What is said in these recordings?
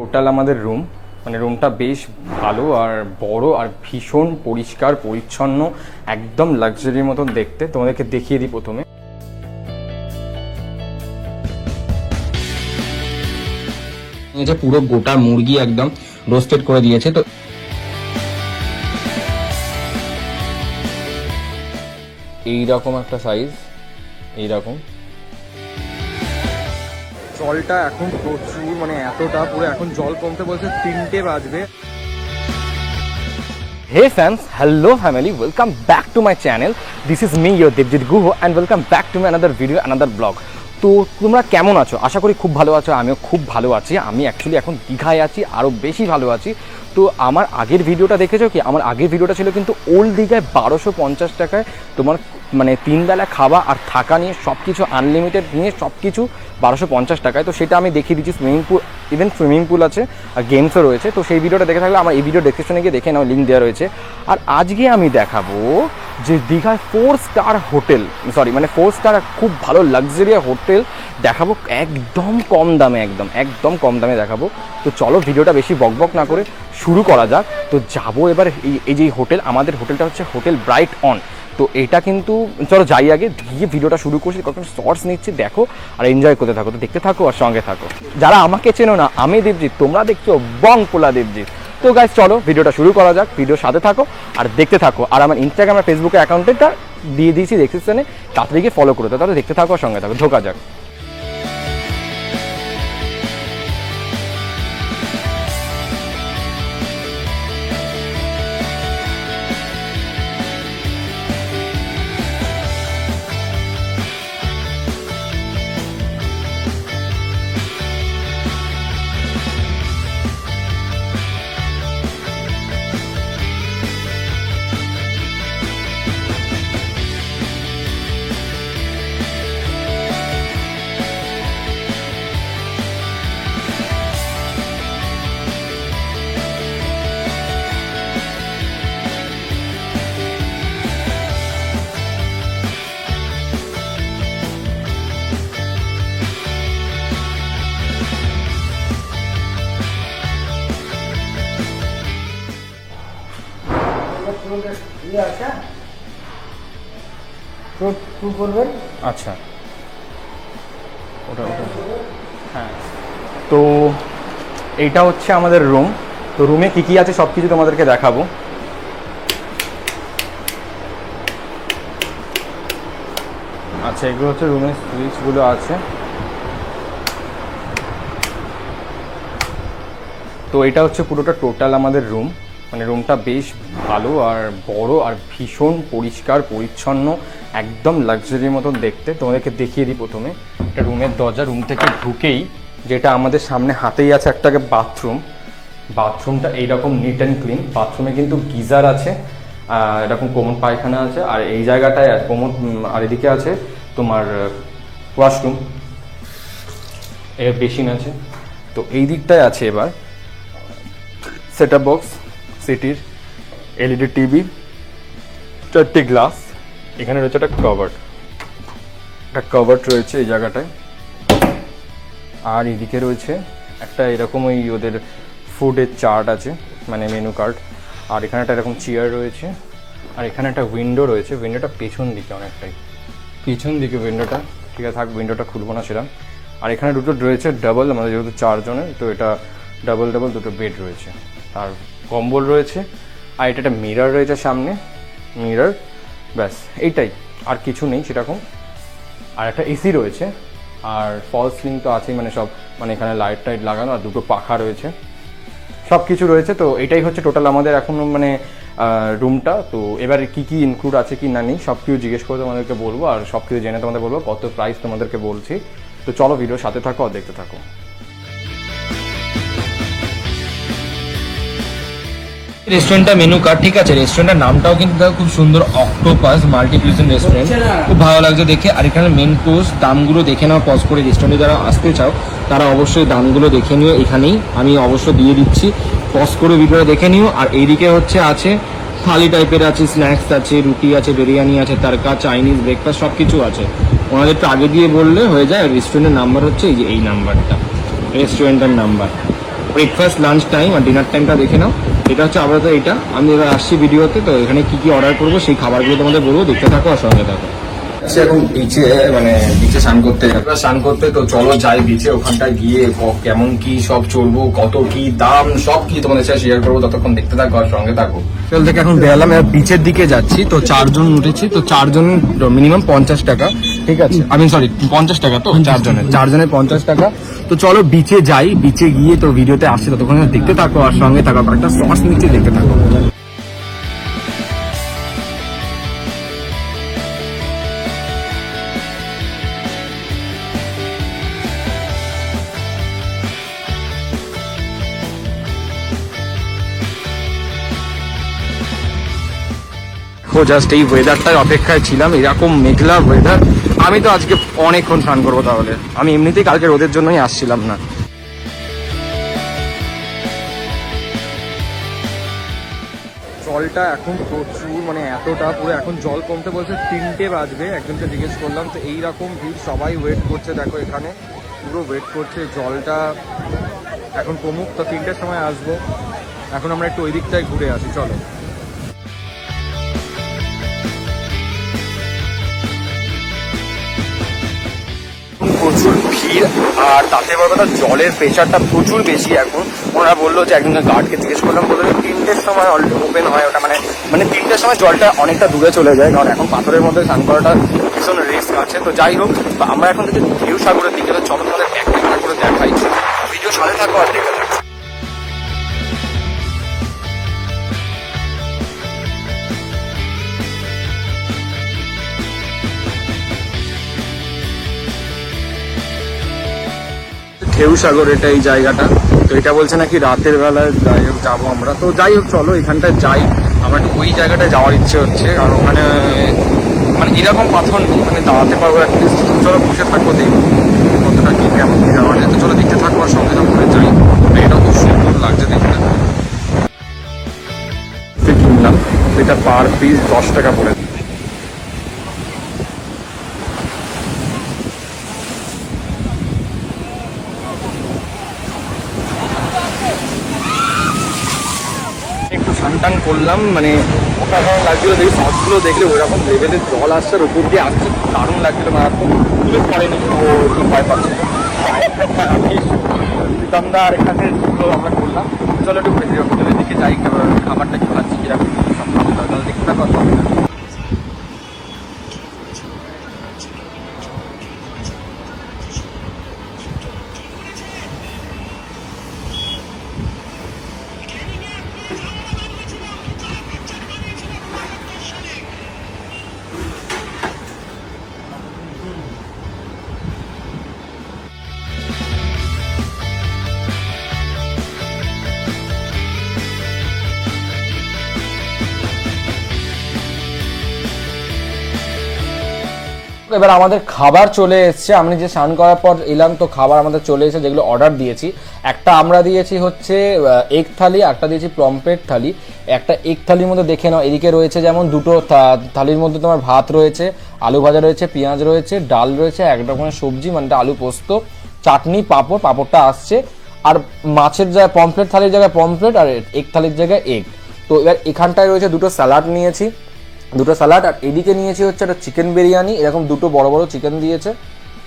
Total আমাদের room, মানে রুমটা বেশ ভালো আর বড় আর ভীষণ পরিষ্কার পরিচ্ছন্ন, একদম লাক্সারির মতন দেখতে। তোমাদেরকে দেখিয়ে দিই প্রথমে। পুরো গোটা মুরগি একদম রোস্টেড করে দিয়েছে। তো এইরকম একটা সাইজ, এইরকম। জলটা এখন প্রচুর, মানে এতটা পুরো, এখন জল কমতে বলছে 3টে বাজবে। Hey fans, hello family, welcome back to my channel. This is me, your Devjit Guho, and welcome back to my another video, another vlog. তো তোমরা কেমন আছো? আশা করি খুব ভালো আছো। আমিও খুব ভালো আছি। আমি অ্যাকচুয়ালি এখন দীঘায় আছি, আরও বেশি ভালো আছি। তো আমার আগের ভিডিওটা দেখেছো কি? আমার আগের ভিডিওটা ছিল কিন্তু ওল্ড দীঘায় 1250 টাকায় তোমার মানে 3 বেলা খাওয়া আর থাকা নিয়ে সব কিছু আনলিমিটেড নিয়ে সব কিছু 1250 টাকায়। তো সেটা আমি দেখিয়ে দিচ্ছি। Swimming pool, even swimming pool আছে আর গেমসও রয়েছে। তো সেই ভিডিওটা দেখে থাকলে আমার এই ভিডিও ডেসক্রিপশনে গিয়ে দেখে নাও, লিঙ্ক দেওয়া রয়েছে। আর আজকে আমি দেখাবো যে দীঘায় 4 স্টার হোটেল, সরি মানে 4 স্টার খুব ভালো লাক্সারিয়া হোটেল দেখাবো একদম কম দামে, একদম কম দামে দেখাবো। তো চলো ভিডিওটা বেশি বকবক না করে শুরু করা যাক। তো যাবো এবার এই যে হোটেল, আমাদের হোটেলটা হচ্ছে হোটেল ব্রাইট অন। তো এটা কিন্তু চলো যাই আগে গিয়ে ভিডিওটা শুরু করছি। কখন শর্টস নিচ্ছি দেখো আর এনজয় করতে থাকো। তো দেখতে থাকো আর সঙ্গে থাকো। যারা আমাকে চেনো না, আমি দেবজিৎ, তোমরা দেখছো বংপোলা দেবজিৎ। তো গাইস চলো ভিডিওটা শুরু করা যাক। ভিডিওর সাথে থাকো আর দেখতে থাকো। আর আমার ইনস্টাগ্রাম আর ফেসবুকের অ্যাকাউন্টটা দিয়ে দিয়েছি ডেসক্রিপশনে, তাড়াতাড়ি গিয়ে ফলো করে দাও। তাহলে দেখতে থাকো আর সঙ্গে থাকো। ঢোকা যাক। আচ্ছা ওটা হ্যাঁ। তো এইটা হচ্ছে আমাদের রুম। তো রুমে কী কী আছে সব কিছু তোমাদেরকে দেখাবো। আচ্ছা এগুলো হচ্ছে রুমের সুইচগুলো আছে। তো এটা হচ্ছে পুরোটা টোটাল আমাদের রুম, মানে রুমটা বেশ ভালো আর বড় আর ভীষণ পরিষ্কার পরিচ্ছন্ন, একদম লাক্সারির মতন দেখতে। তোমাদেরকে দেখিয়ে দিই প্রথমে। একটা রুমের দরজা, রুম থেকে ঢুকেই যেটা আমাদের সামনে হাতেই আছে একটা বাথরুম। বাথরুমটা এইরকম নিট অ্যান্ড ক্লিন। বাথরুমে কিন্তু গিজার আছে, এরকম কোমর পায়খানা আছে, আর এই জায়গাটায় কোমর, আর এদিকে আছে তোমার ওয়াশরুম, এর বেসিন আছে। তো এই দিকটায় আছে এবার সেটআপ বক্স, সিটির এলইডি টিভি, 4টে গ্লাস, এখানে রয়েছে একটা কভার রয়েছে এই জায়গাটায়। আর এদিকে রয়েছে একটা এরকম ওই ওদের ফুডের চার্ট আছে, মানে মেনু কার্ড। আর এখানে একটা এরকম চেয়ার রয়েছে। আর এখানে একটা উইন্ডো রয়েছে, উইন্ডোটা পেছন দিকে, অনেকটাই পেছন দিকে উইন্ডোটা। ঠিক আছে থাক, উইন্ডোটা খুলবো না সেরকম। আর এখানে দুটো রয়েছে ডাবল, আমাদের যেহেতু 4 জনের, তো এটা ডাবল দুটো বেড রয়েছে আর কম্বল রয়েছে। আর এটা একটা মিরর রয়েছে সামনে, মিরর, ব্যাস এইটাই, আর কিছু নেই সেরকম। আর একটা এসি রয়েছে আর ফল সিলিং তো আছেই, মানে সব, মানে এখানে লাইট টাইট লাগানো আর দুটো পাখা রয়েছে, সব কিছু রয়েছে। তো এটাই হচ্ছে টোটাল আমাদের এখন মানে রুমটা। তো এবারে কী কী ইনক্লুড আছে কি না নেই সব কিছু জিজ্ঞেস করে তোমাদেরকে বলবো, আর সব কিছু জেনে তোমাদের বলবো, কত প্রাইস তোমাদেরকে বলছি। তো চলো ভিডিওর সাথে থাকো আর দেখতে থাকো। রেস্টুরেন্টটা মেনু কার্ড, ঠিক আছে। রেস্টুরেন্টের নামটাও কিন্তু খুব সুন্দর, অক্টোপাস মাল্টি কুইজিন রেস্টুরেন্ট, খুব ভালো লাগছে দেখে। আর এখানে মেন কোর্স দামগুলো দেখে নাও পজ করে। রেস্টুরেন্টে যারা আসতে চাও তারা অবশ্যই দামগুলো দেখে নিও, এখানেই আমি অবশ্য দিয়ে দিচ্ছি, পজ করে ভিডিওটা দেখে নিও। আর এইদিকে হচ্ছে আছে থালি টাইপের আছে, স্ন্যাক্স আছে, রুটি আছে, বিরিয়ানি আছে, তারকা, চাইনিজ, ব্রেকফাস্ট সব কিছু আছে। ওনাদের তো আগে দিয়ে বললে হয়ে যায়। রেস্টুরেন্টের নাম্বার হচ্ছে এই যে এই নাম্বারটা, রেস্টুরেন্টের নাম্বার। ব্রেকফাস্ট, লাঞ্চ টাইম আর ডিনার টাইমটা দেখে নাও। এটা হচ্ছে আপাতত এটা। আমি এবার আসছি ভিডিওতে, তো এখানে কি কি অর্ডার করবো সেই খাবারগুলো তোমাদের বলবো, দেখতে থাকো আর সঙ্গে থাকো। এখন বিচে বিচে স্নান করতে স্নান করতে, তো চলো যাই বিচে। ওখানটায় গিয়ে কেমন কি সব চলবো, কত কি দাম, সব কি তোমাদের সাথে শেয়ার করবো, ততক্ষণ দেখতে থাকো আর সঙ্গে থাকো। হোটেল থেকে এখন বেরোলাম, এবার বিচের দিকে যাচ্ছি। তো 4 জন উঠেছি, তো 4 জন মিনিমাম 50 টাকা, ঠিক আছে? আমি সরি 50 টাকা, তো 4 জনের 50 টাকা। তো চলো বিচে যাই, বিচে গিয়ে তো ভিডিওতে আসছে, ততক্ষণ দেখতে থাকো আর সঙ্গে থাকো। একটা সস নিচে দেখতে থাকো। জাস্ট এই ওয়েদারটার অপেক্ষায় ছিলাম, এরকম মেঘলা ওয়েদার। আমি তো আজকে অনেকক্ষণ স্নান করবো, তাহলে আমি এমনিতেই কালকে রোদের জন্যই আসছিলাম না। জলটা এখন প্রচুর, মানে এতটা পুরো, এখন জল কমতে বলছে 3টে বাজবে। একজনকে জিজ্ঞেস করলাম, তো এইরকম ভিড়, সবাই ওয়েট করছে। দেখো এখানে পুরো ওয়েট করছে, জলটা এখন কমুক, তো 3টের সময় আসবো। এখন আমরা একটু ওই দিকটায় ঘুরে আসি, চলো। প্রচুর ভিড়, আর তাতে বড় কথা জলের প্রেশারটা প্রচুর বেশি এখন। ওনারা বললো যে, একজনকে গার্ডকে জিজ্ঞেস করলাম, বললো 3টের সময় ওপেন হয় ওটা, মানে 3টের সময় জলটা অনেকটা দূরে চলে যায়, কারণ এখন পাথরের মধ্যে স্নান করাটা ভীষণ রিস্ক আছে। তো যাই হোক, আমরা এখন থেকে ঢেউ সাগরের দিকে, চলো তোমাদের এক ক্যামেরা করে দেখাই, ভিডিও সাথে থাকো আর দেখে থাকো। ঢেউ সাগর এটা, এই জায়গাটা। তো এটা বলছে নাকি রাতের বেলায় যাই হোক যাবো আমরা। তো যাই হোক চলো এখানটায় যাই। আমার ওই জায়গাটায় যাওয়ার ইচ্ছে হচ্ছে, কারণ ওখানে মানে এরকম পাথর নেই, মানে দাঁড়াতে পারবো অ্যাটলিস্ট। চলো বসে থাকবো, দেখবো কতটা কি কেমন কি যাওয়া যায়। তো চলো দেখতে থাকবো আর সঙ্গে করে যাই। এটা খুব সুন্দর লাগছে দেখতে। কিনলাম, এটা পার পিস 10 টাকা পড়ে। একটু স্নান করলাম, মানে অসাধারণ লাগছিল। দেখি সসগুলো দেখলে ওইরকম লেভেলের জল আসছে, আর উপর দিয়ে আসছে, দারুণ লাগছিল। মারাত্মক তুলে পড়েনি, ও একটু ভয় পাচ্ছে। প্রীতমদার এখানে আমরা করলাম। চলো একটু হোটেলের দিকে যাই, খাবারটা কি খাচ্ছি কিরকম সব খাবার দেখতে থাকো। এবার আমাদের খাবার চলে এসছে। আমি যে স্নান করার পর এলাম, তো খাবার আমাদের চলে এসেছে, যেগুলো অর্ডার দিয়েছি। একটা আমরা দিয়েছি হচ্ছে এগ থালি, একটা দিয়েছি পমফ্রেট থালি। একটা এগ থালির মধ্যে দেখে নাও, এদিকে রয়েছে যেমন দুটো থালির মধ্যে তোমার ভাত রয়েছে, আলু ভাজা রয়েছে, পেঁয়াজ রয়েছে, ডাল রয়েছে, এক রকমের সবজি মানে আলু পোস্ত, চাটনি, পাঁপড়, পাঁপড়টা আসছে। আর মাছের জায়গায় পমফ্রেট থালির জায়গায় পমফ্রেট, আর এগ থালির জায়গায় এগ। তো এবার এখানটায় রয়েছে দুটো স্যালাড নিয়েছি, দুটো স্যালাড। আর এদিকে নিয়েছি হচ্ছে একটা চিকেন বিরিয়ানি, এরকম দুটো বড় বড় চিকেন দিয়েছে,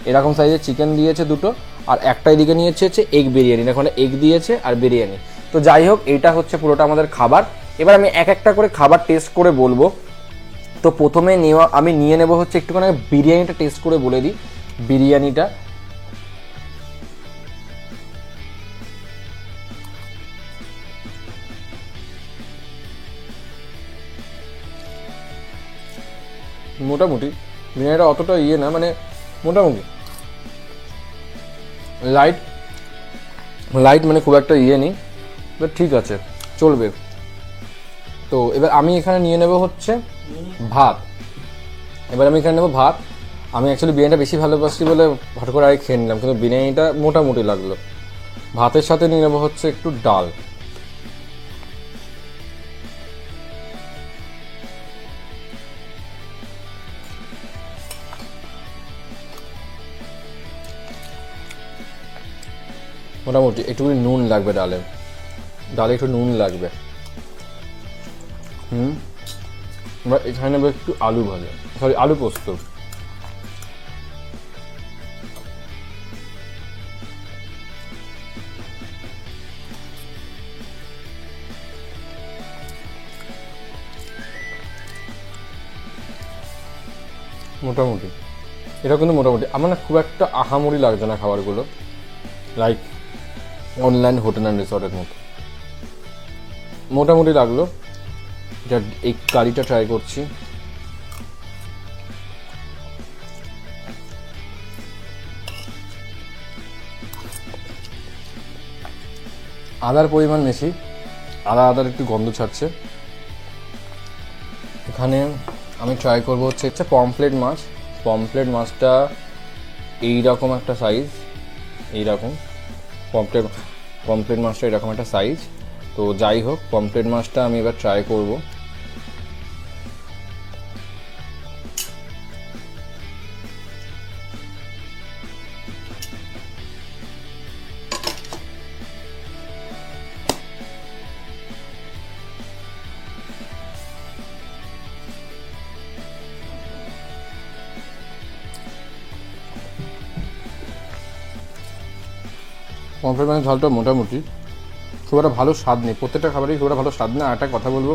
এরকম সাইজের চিকেন দিয়েছে দুটো। আর একটা এদিকে নিয়েছে হচ্ছে এগ বিরিয়ানি, এখানে এগ দিয়েছে আর বিরিয়ানি। তো যাই হোক, এইটা হচ্ছে পুরোটা আমাদের খাবার। এবার আমি এক একটা করে খাবার টেস্ট করে বলবো। তো প্রথমে আমি নিয়ে নেব হচ্ছে একটুখানি বিরিয়ানিটা টেস্ট করে বলে দিই। বিরিয়ানিটা মোটামুটি, বিরিয়ানিটা অতটা ইয়ে না, মানে মোটামুটি লাইট লাইট, মানে খুব একটা ইয়ে নেই, বাট ঠিক আছে, চলবে। তো এবার আমি এখানে নিয়ে নেব হচ্ছে ভাত। এবার আমি এখানে নেবো ভাত। আমি অ্যাকচুয়ালি বিরিয়ানিটা বেশি ভালোবাসি বলে হঠাৎ করে আগে খেয়ে নিলাম, কিন্তু বিরিয়ানিটা মোটামুটি লাগলো। ভাতের সাথে নিয়ে নেবো হচ্ছে একটু ডাল। মোটামুটি একটুখানি নুন লাগবে ডালে, একটু নুন লাগবে। এবার এখানে নেবে একটু আলু ভাজা, সরি আলু পোস্ত। মোটামুটি এটা কিন্তু মোটামুটি আমার না খুব একটা আহামরি লাগছে না খাবারগুলো, লাইক অনলাইন হোটেল অ্যান্ড রিসর্টের মতো মোটামুটি লাগলো। এটা এই কারিটা ট্রাই করছি। আদার পরিমাণ বেশি, আদার একটু গন্ধ ছাড়ছে। এখানে আমি ট্রাই করবো হচ্ছে পমফ্লেট মাছ। পমফ্লেট মাছটা এইরকম একটা সাইজ, এইরকম পমফ্লেট মাছটা এরকম একটা সাইজ। তো যাই হোক, পমফ্লেট মাছটা আমি এবার ট্রাই করব। পমফ্লেট মাছের ঝালটা মোটামুটি, খুব একটা ভালো স্বাদ নেই, প্রত্যেকটা খাবারই খুব একটা ভালো স্বাদ নেই। আর একটা কথা বলবো,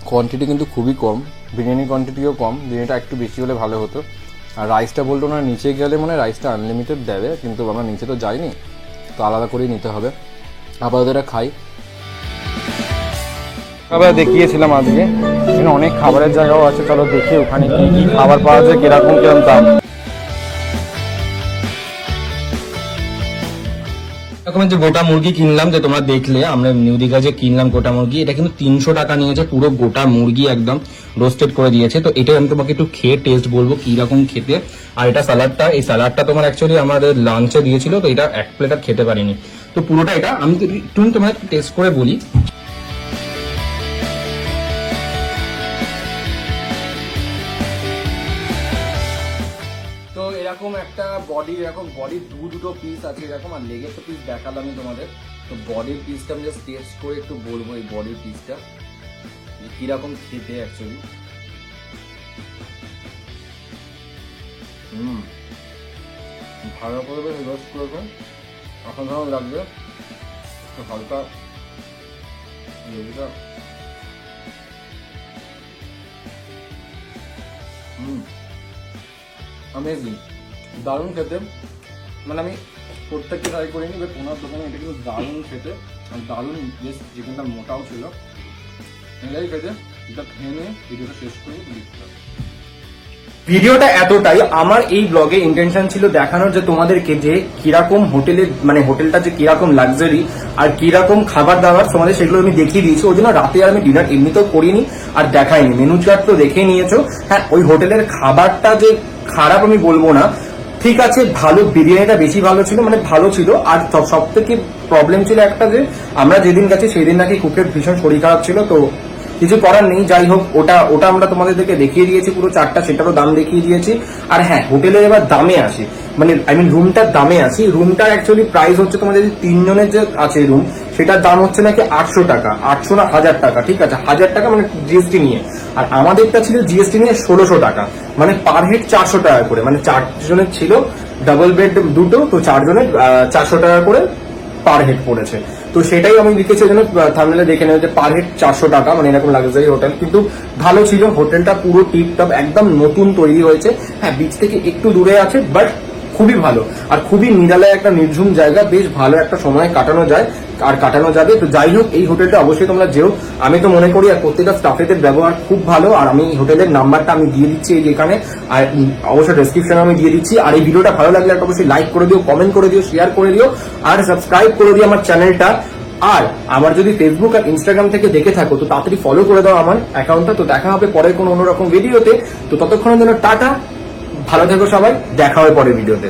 কোয়ান্টিটি কিন্তু খুবই কম, বিরিয়ানি কোয়ান্টিটিও কম, বিরিয়ানিটা একটু বেশি হলে ভালো হতো। আর রাইসটা বলতো না, নিচে গেলে মানে রাইসটা আনলিমিটেড দেবে, কিন্তু আমরা নিচে তো যাইনি, তো আলাদা করেই নিতে হবে। আপাতত এটা খাই। খাবার দেখিয়েছিলাম আজকে, এখানে অনেক খাবারের জায়গাও আছে, চলো দেখি ওখানে কি কি খাবার পাওয়া যায়, কিরকম কিরকম দাম। এরকম যে গোটা মুরগি কিনলাম, যে তোমরা দেখলে আমরা নিউ দীঘা যে কিনলাম গোটা মুরগি, এটা কিন্তু 300 টাকা নিয়েছে, পুরো গোটা মুরগি একদম রোস্টেড করে দিয়েছে। তো এটা আমি তোমাকে একটু খেয়ে টেস্ট বলবো কি রকম খেতে। আর এটা স্যালাডটা, এই স্যালাডটা তোমার অ্যাকচুয়ালি আমাদের লাঞ্চে দিয়েছিল, তো এটা এক প্লেট আর খেতে পারিনি। তো পুরোটা এটা আমি একটু তোমার টেস্ট করে বলি। তো এরকম একটা বডি, এরকম বডির দুটো পিস আছে এরকম, আর লেগের তো পিস দেখালাম আমি তোমাদের। তো বডির পিসটা আমি জাস্ট টেস্ট করে একটু বলবো এই বডির পিসটা কিরকম খেতে অ্যাকচুয়ালি। ভালো করে বেশ রোস্ট করবে, অসাধারণ লাগবে। একটু হালকা লেবুটা, অ্যামেজিং, দারুণ খেতে। মানে আমি প্রত্যেকটা ট্রাই করিনি, বাট ওনার দোকানে এটা কিন্তু দারুণ খেতে, আর দারুণ বেশ চিকেনটা মোটাও ছিল। এটাই খেতে, এটা খেয়ে নিয়ে ভিডিওটা শেষ করে দিতে হবে। ভিডিওটা এতটাই, আমার এই ব্লগে ইন্টেনশন ছিল দেখানোর যে তোমাদেরকে যে কিরকম হোটেলের, মানে হোটেলটা যে কিরকম লাক্সারি আর কিরকম খাবার দাবার তোমাদের সেগুলো আমি দেখিয়ে দিয়েছি। ওই জন্য রাতে আর আমি ডিনার এমনিতেও করিনি আর দেখাইনি, মেনু চার্ট তো দেখে নিয়েছো। হ্যাঁ, ওই হোটেলের খাবারটা যে খারাপ আমি বলবো না, ঠিক আছে, ভালো, বিরিয়ানিটা বেশি ভালো ছিল, মানে ভালো ছিল। আর সব থেকে প্রবলেম ছিল একটা, যে আমরা যেদিন গেছি সেই দিন নাকি কুকের ভীষণ শরীর খারাপ ছিল, তো কিছু করার নেই। যাই হোক, ওটা আমরা তোমাদেরকে দেখিয়ে দিয়েছি পুরো চারটা, সেটারও দাম দেখিয়ে দিয়েছি। আর হ্যাঁ, হোটেলের এবার দামে আসি, মানে রুমটার দামে আসি। রুমটার অ্যাকচুয়ালি প্রাইস হচ্ছে, তোমাদের যদি 3 জনের যে আছে রুম, সেটার দাম হচ্ছে নাকি 800 টাকা, 800 না 1000 টাকা, ঠিক আছে, 1000 টাকা মানে জিএসটি নিয়ে। আর আমাদেরটা ছিল জিএসটি নিয়ে 1600 টাকা, মানে পার হেড 400 টাকা করে, মানে 4 জনের ছিল, ডাবল বেড দুটো, তো 4 জনের 400 টাকা করে পার হেড পড়েছে। তো সেটাই আমি লিখেছি, ওই জন্য থাম্বনেলে দেখে নেবে যে পার হেড 400 টাকা, মানে এরকম লাক্সারি হোটেল। কিন্তু ভালো ছিল হোটেলটা, পুরো টিপটপ, একদম নতুন তৈরি হয়েছে। হ্যাঁ, বিচ থেকে একটু দূরে আছে, বাট খুবই ভালো, আর খুবই নিরালায় একটা নির্ঝুম জায়গা, বেশ ভালো একটা সময় কাটানো যায় আর কাটানো যাবে। তো যাই হোক, এই হোটেলটা অবশ্যই তোমরা যেও, আমি তো মনে করি। আর প্রত্যেকটা স্টাফেদের ব্যবহার খুব ভালো। আর আমি হোটেলের নাম্বারটা আমি দিয়ে দিচ্ছি এই যেখানে, আর অবশ্যই ডেসক্রিপশনে আমি দিয়ে দিচ্ছি। আর এই ভিডিওটা ভালো লাগলে একটা অবশ্যই লাইক করে দিও, কমেন্ট করে দিও, শেয়ার করে দিও, আর সাবস্ক্রাইব করে দিও আমার চ্যানেলটা। আর আমার যদি ফেসবুক আর ইনস্টাগ্রাম থেকে দেখে থাকো, তো তাড়াতাড়ি ফলো করে দাও আমার অ্যাকাউন্টটা। তো দেখা হবে পরে কোনো অন্যরকম ভিডিওতে। তো ততক্ষণের জন্য টাটা, ভালো থেকো সবাই, দেখা হবে পরের ভিডিওতে।